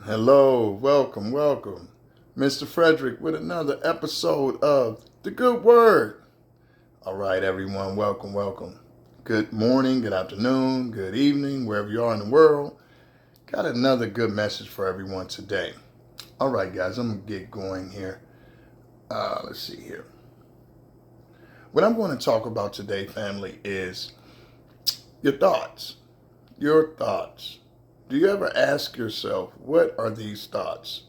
Hello, welcome. Mr. Frederick with another episode of The Good Word. All right, everyone, welcome. Good morning, good afternoon, good evening, wherever you are in the world. Got another good message for everyone today. All right, guys, I'm going to get going here. Let's see here. What I'm going to talk about today, family, is your thoughts. Your thoughts. Do you ever ask yourself, what are these thoughts?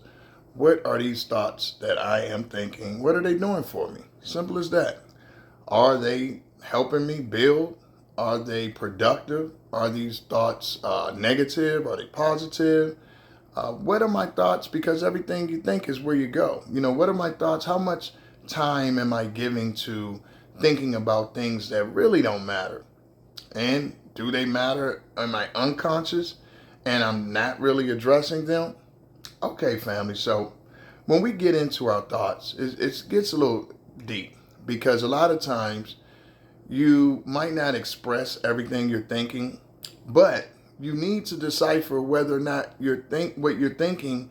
What are these thoughts that I am thinking? What are they doing for me? Simple as that. Are they helping me build? Are they productive? Are these thoughts negative? Are they positive? What are my thoughts? Because everything you think is where you go. What are my thoughts? How much time am I giving to thinking about things that really don't matter? And do they matter? Am I unconscious and I'm not really addressing them? Okay, family. So when we get into our thoughts, it gets a little deep because a lot of times you might not express everything you're thinking, but you need to decipher whether or not what you're thinking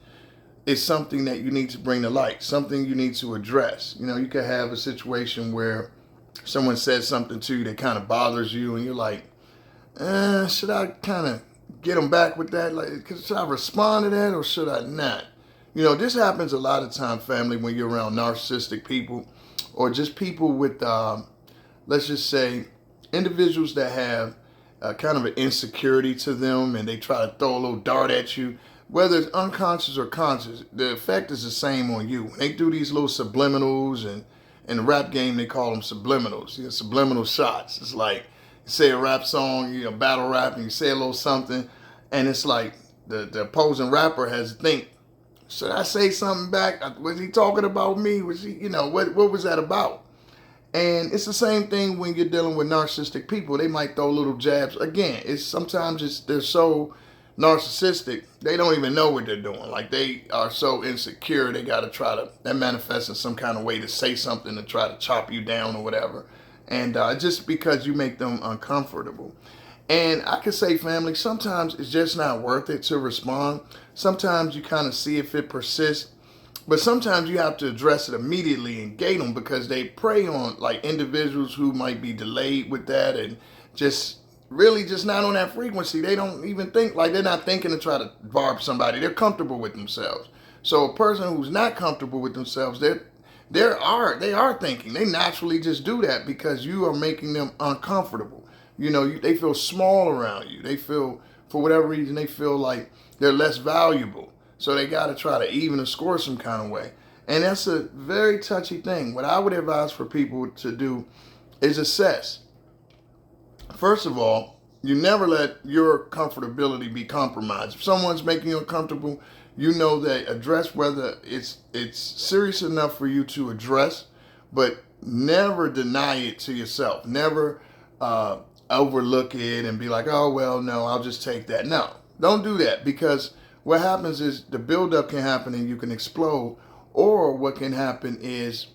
is something that you need to bring to light, something you need to address. You could have a situation where someone says something to you that kind of bothers you, and you're like, should I kind of get them back with that? Like, should I respond to that or should I not? This happens a lot of time, family, when you're around narcissistic people or just people with, let's just say, individuals that have kind of an insecurity to them and they try to throw a little dart at you. Whether it's unconscious or conscious, the effect is the same on you. When they do these little subliminals, and in the rap game they call them subliminals, subliminal shots. It's like, you say a rap song, battle rap, and you say a little something, and it's like the opposing rapper has to think, should I say something back? Was he talking about me? Was he, what was that about? And it's the same thing when you're dealing with narcissistic people. They might throw little jabs. Again, they're so narcissistic, they don't even know what they're doing. Like, they are so insecure, they got to try to, that manifests in some kind of way to say something to try to chop you down or whatever. And just because you make them uncomfortable. And I could say, family, sometimes it's just not worth it to respond. Sometimes you kind of see if it persists. But sometimes you have to address it immediately and gate them because they prey on like individuals who might be delayed with that and just really just not on that frequency. They don't even think, like, they're not thinking to try to barb somebody. They're comfortable with themselves. So a person who's not comfortable with themselves, they are thinking. They naturally just do that because you are making them uncomfortable. They feel small around you. They feel, for whatever reason, they feel like they're less valuable. So they got to try to even the score some kind of way. And that's a very touchy thing. What I would advise for people to do is assess. First of all, you never let your comfortability be compromised. If someone's making you uncomfortable, that address whether it's serious enough for you to address, but never deny it to yourself. Never overlook it and be like, oh, well, no, I'll just take that. No, don't do that, because what happens is the buildup can happen and you can explode, or what can happen is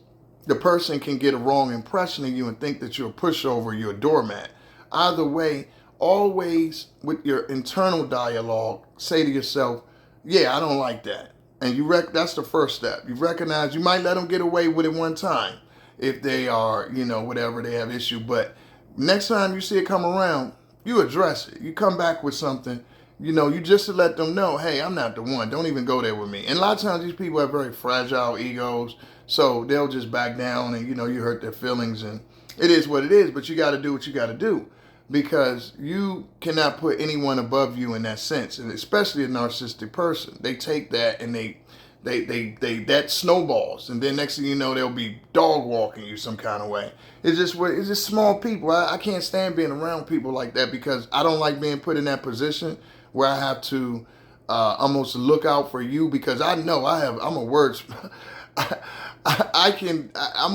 the person can get a wrong impression of you and think that you're a pushover, you're a doormat. Either way, always with your internal dialogue, say to yourself, yeah, I don't like that. And that's the first step. You recognize you might let them get away with it one time if they are, whatever, they have issue. But next time you see it come around, you address it. You come back with something, you just to let them know, hey, I'm not the one. Don't even go there with me. And a lot of times these people have very fragile egos, so they'll just back down and, you hurt their feelings. And it is what it is, but you got to do what you got to do, because you cannot put anyone above you in that sense. And especially a narcissistic person, they take that and they that snowballs, and then next thing you know, they'll be dog walking you some kind of way. It's just small people. I can't stand being around people like that, because I don't like being put in that position where I have to almost look out for you, because I know I'm a wordsmith. I'm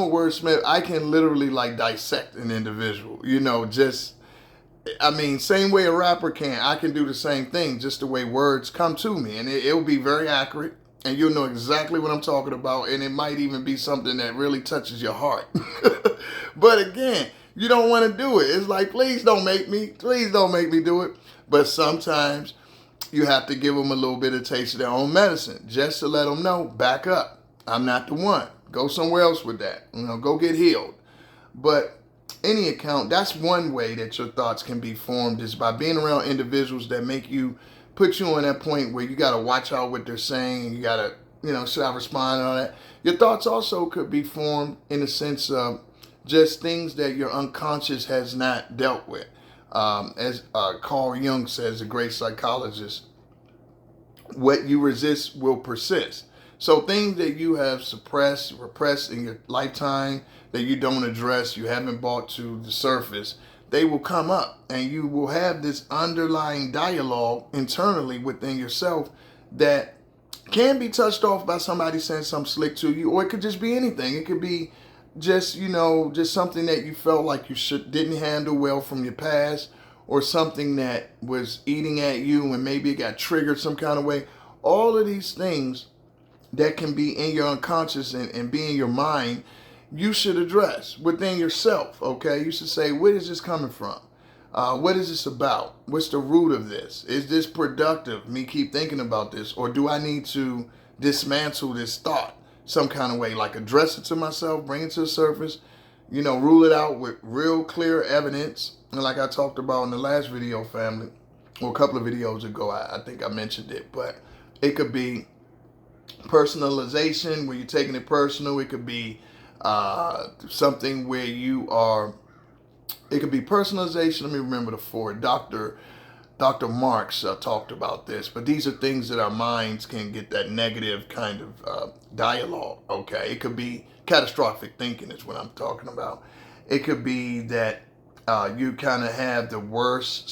a wordsmith. I can literally like dissect an individual, same way a rapper can. I can do the same thing, just the way words come to me, and it'll be very accurate, and you'll know exactly what I'm talking about, and it might even be something that really touches your heart. But again, you don't want to do it. It's like, please don't make me do it. But sometimes you have to give them a little bit of taste of their own medicine, just to let them know, back up. I'm not the one. Go somewhere else with that. Go get healed. But any account, that's one way that your thoughts can be formed, is by being around individuals that make you, put you on that point where you got to watch out what they're saying, and you got to, should I respond and all that. Your thoughts also could be formed in the sense of just things that your unconscious has not dealt with. As Carl Jung says, a great psychologist, what you resist will persist. So things that you have repressed in your lifetime, that you don't address, you haven't brought to the surface, they will come up, and you will have this underlying dialogue internally within yourself that can be touched off by somebody saying something slick to you, or it could just be anything. It could be just, just something that you felt like you didn't handle well from your past, or something that was eating at you and maybe it got triggered some kind of way. All of these things that can be in your unconscious and be in your mind, you should address within yourself, okay? You should say, where is this coming from? What is this about? What's the root of this? Is this productive, me keep thinking about this? Or do I need to dismantle this thought some kind of way, like address it to myself, bring it to the surface, rule it out with real clear evidence. And like I talked about in the last video, family, or a couple of videos ago, I think I mentioned it, but it could be personalization, where you're taking it personal. It could be something where it could be personalization. Let me remember the four. Dr. Marx talked about this, but these are things that our minds can get that negative kind of dialogue, okay? It could be catastrophic thinking is what I'm talking about. It could be that you kind of have the worst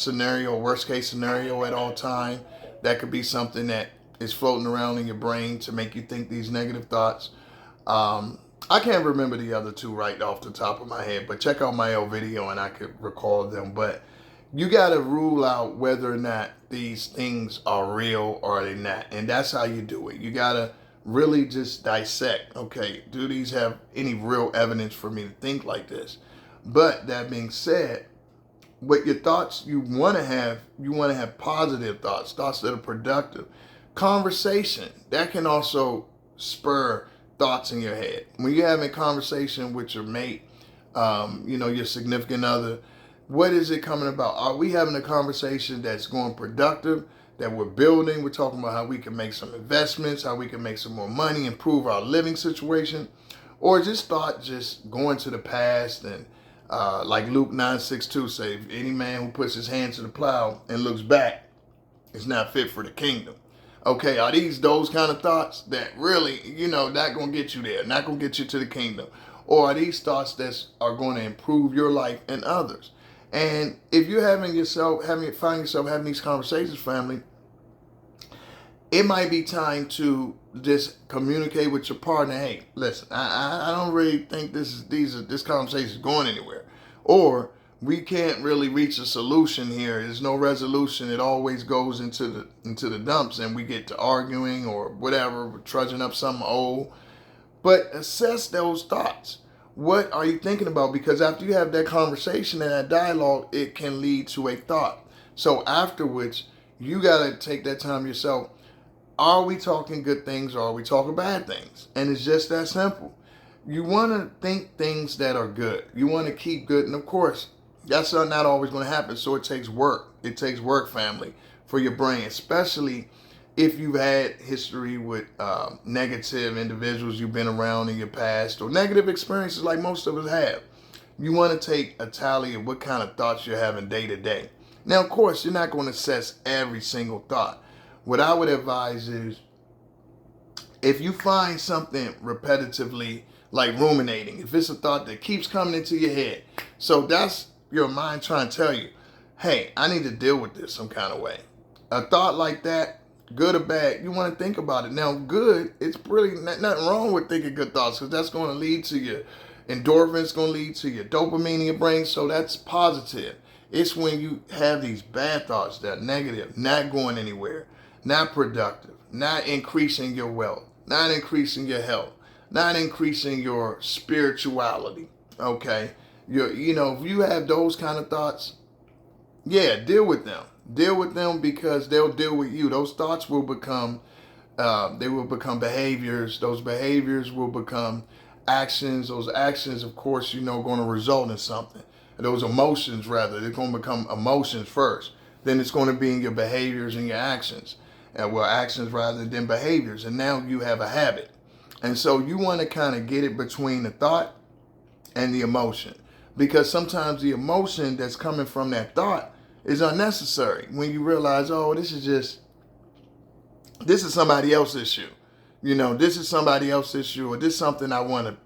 case scenario at all time. That could be something that is floating around in your brain to make you think these negative thoughts. I can't remember the other two right off the top of my head, but check out my old video and I could recall them. But you got to rule out whether or not these things are real or are they not. And that's how you do it. You got to really just dissect, okay, do these have any real evidence for me to think like this? But that being said, what your thoughts you want to have positive thoughts that are productive. Conversation, that can also spur thoughts in your head. When you're having a conversation with your mate, your significant other, what is it coming about? Are we having a conversation that's going productive, that we're building? We're talking about how we can make some investments, how we can make some more money, improve our living situation, or just going to the past and like Luke 9:6-2 say, if any man who puts his hand to the plow and looks back is not fit for the kingdom. Okay, are these those kind of thoughts that really, not going to get you there, not going to get you to the kingdom? Or are these thoughts that are going to improve your life and others? And if you're find yourself having these conversations, family, it might be time to just communicate with your partner. Hey, listen, I don't really think this conversation is going anywhere. Or we can't really reach a solution here. There's no resolution. It always goes into the dumps, and we get to arguing or whatever, trudging up something old. But assess those thoughts. What are you thinking about? Because after you have that conversation and that dialogue, it can lead to a thought. So afterwards, you got to take that time yourself. Are we talking good things or are we talking bad things? And it's just that simple. You want to think things that are good. You want to keep good. And of course, that's not always going to happen. So it takes work. It takes work, family, for your brain, especially if you've had history with negative individuals you've been around in your past, or negative experiences like most of us have. You want to take a tally of what kind of thoughts you're having day to day. Now, of course, you're not going to assess every single thought. What I would advise is, if you find something repetitively, like ruminating, if it's a thought that keeps coming into your head, so that's your mind trying to tell you, hey, I need to deal with this some kind of way. A thought like that, good or bad, you want to think about it. Now, good, it's really nothing wrong with thinking good thoughts, because that's going to lead to your endorphins, going to lead to your dopamine in your brain, so that's positive. It's when you have these bad thoughts that are negative, not going anywhere, not productive, not increasing your wealth, not increasing your health, not increasing your spirituality, okay? If you have those kind of thoughts, yeah, deal with them. Deal with them because they'll deal with you. Those thoughts will become they will become behaviors. Those behaviors will become actions. Those actions, of course, going to result in something. Those emotions, rather, they're going to become emotions first. Then it's going to be in your behaviors and your actions. Well, actions rather than behaviors. And now you have a habit. And so you want to kind of get it between the thought and the emotion. Because sometimes the emotion that's coming from that thought is unnecessary. When you realize, oh, this is somebody else's issue. This is somebody else's issue, or this is something I want to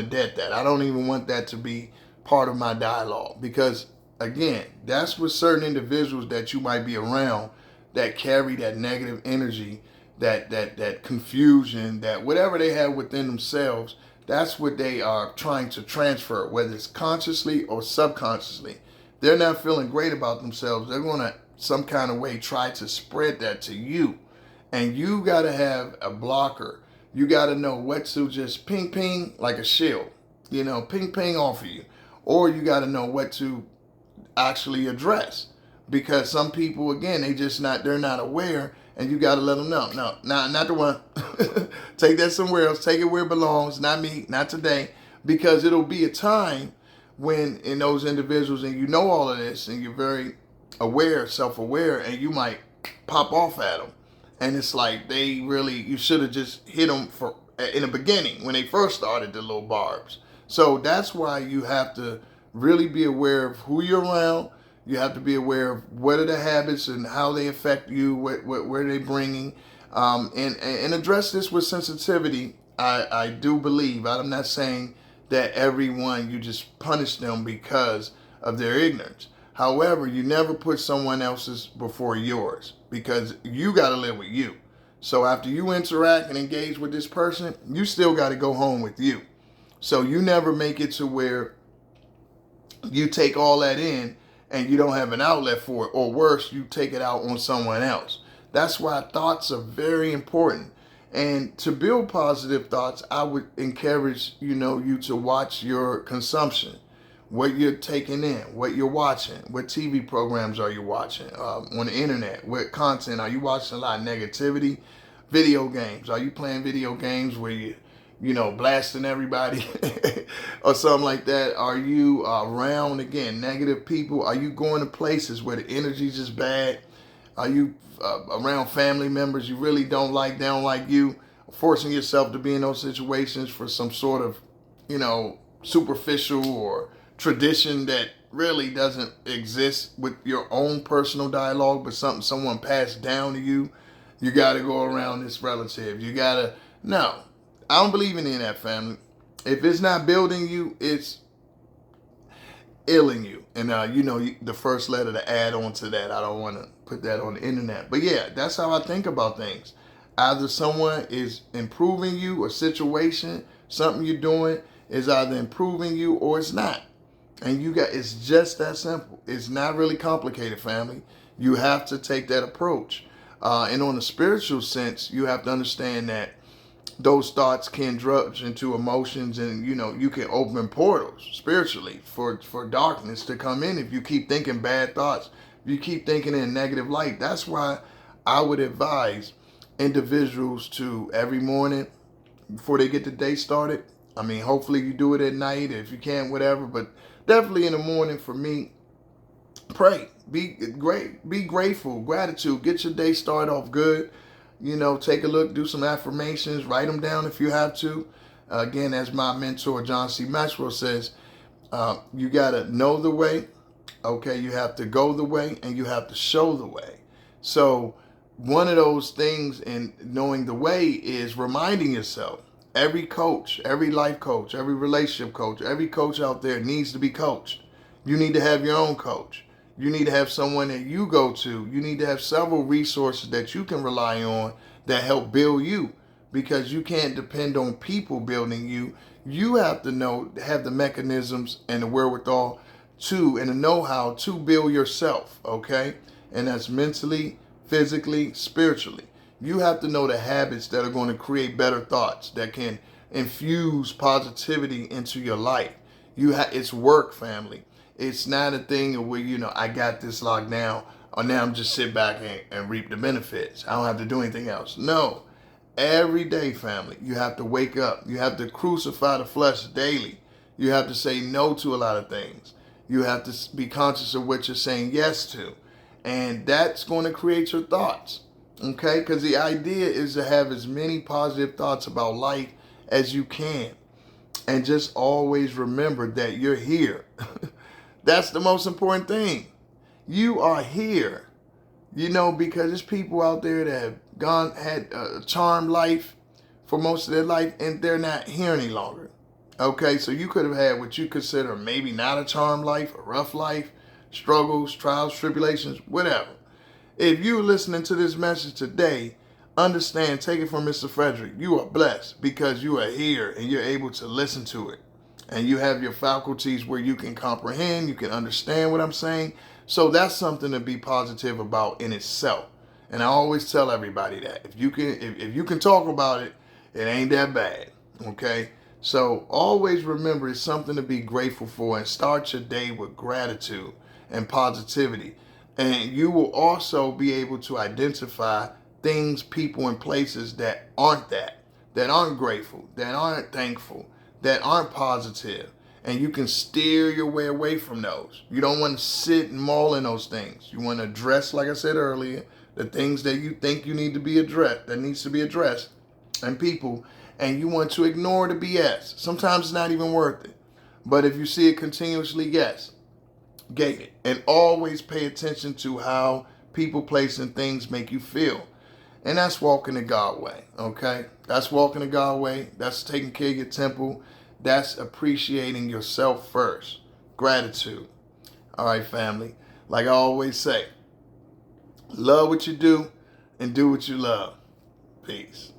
dead that. I don't even want that to be part of my dialogue. Because again, that's with certain individuals that you might be around that carry that negative energy, that confusion, that whatever they have within themselves, that's what they are trying to transfer, whether it's consciously or subconsciously. They're not feeling great about themselves. They're going to some kind of way try to spread that to you. And you got to have a blocker. You got to know what to just ping ping like a shield, ping ping off of you. Or you got to know what to actually address. Because some people, again, they're not aware, and you got to let them know. No, not the one. Take that somewhere else. Take it where it belongs. Not me, not today. Because it'll be a time when in those individuals, and you know all of this, and you're very aware, self-aware, and you might pop off at them. And it's like you should have just hit them in the beginning when they first started the little barbs. So that's why you have to really be aware of who you're around. You have to be aware of what are the habits and how they affect you, where they're bringing, and address this with sensitivity. I do believe, I'm not saying that everyone, you just punish them because of their ignorance. However, you never put someone else's before yours, because you got to live with you. So after you interact and engage with this person, you still got to go home with you. So you never make it to where you take all that in and you don't have an outlet for it, or worse, you take it out on someone else. That's why thoughts are very important. And to build positive thoughts, I would encourage, you to watch your consumption, what you're taking in, what you're watching, what TV programs are you watching on the internet, what content are you watching? A lot of negativity. Video games, are you playing video games where you blasting everybody or something like that? Are you around, again, negative people? Are you going to places where the energy's just bad? Are you around family members you really don't like, they don't like you, forcing yourself to be in those situations for some sort of, superficial or tradition that really doesn't exist with your own personal dialogue, but something someone passed down to you? You got to go around this relative. You got to, no. I don't believe in any of that, family. If it's not building you, it's illing you. And, the first letter to add on to that, I don't want to put that on the internet. But yeah, that's how I think about things. Either someone is improving you, a situation, something you're doing is either improving you or it's not. And it's just that simple. It's not really complicated, family. You have to take that approach. And on a spiritual sense, you have to understand that those thoughts can drudge into emotions, and you can open portals spiritually for darkness to come in if you keep thinking bad thoughts, if you keep thinking in a negative light. That's why I would advise individuals to, every morning before they get the day started, hopefully you do it at night if you can, whatever, but definitely in the morning, for me, pray, be grateful, gratitude, get your day started off good. Take a look, do some affirmations, write them down if you have to. Again, as my mentor, John C. Maxwell, says, you got to know the way, okay? You have to go the way, and you have to show the way. So one of those things in knowing the way is reminding yourself. Every coach, every life coach, every relationship coach, every coach out there needs to be coached. You need to have your own coach. You need to have someone that you go to. You need to have several resources that you can rely on that help build you, because you can't depend on people building you. You have to have the mechanisms and the wherewithal and the know-how to build yourself, okay? And that's mentally, physically, spiritually. You have to know the habits that are going to create better thoughts, that can infuse positivity into your life. It's work, family. It's not a thing of where, I got this locked down, or now I'm just sit back and reap the benefits. I don't have to do anything else. No. Every day, family, you have to wake up. You have to crucify the flesh daily. You have to say no to a lot of things. You have to be conscious of what you're saying yes to. And that's going to create your thoughts. Okay? Because the idea is to have as many positive thoughts about life as you can. And just always remember that you're here. That's the most important thing. You are here. Because there's people out there that have had a charmed life for most of their life, and they're not here any longer. Okay, so you could have had what you consider maybe not a charmed life, a rough life, struggles, trials, tribulations, whatever. If you're listening to this message today, understand, take it from Mr. Frederick, you are blessed because you are here and you're able to listen to it. And you have your faculties where you can comprehend, you can understand what I'm saying. So that's something to be positive about in itself. And I always tell everybody that if you can talk about it, it ain't that bad. Okay? So always remember it's something to be grateful for, and start your day with gratitude and positivity. And you will also be able to identify things, people, and places that aren't grateful, that aren't thankful, that aren't positive. And you can steer your way away from those. You don't want to sit and maul in those things. You want to address, like I said earlier, the things that you think you need to be addressed, that needs to be addressed, and people. And you want to ignore the BS. Sometimes it's not even worth it. But if you see it continuously, yes, gate it. And always pay attention to how people, place, and things make you feel. And that's walking the God way, okay? That's walking the God way. That's taking care of your temple. That's appreciating yourself first. Gratitude. All right, family. Like I always say, love what you do and do what you love. Peace.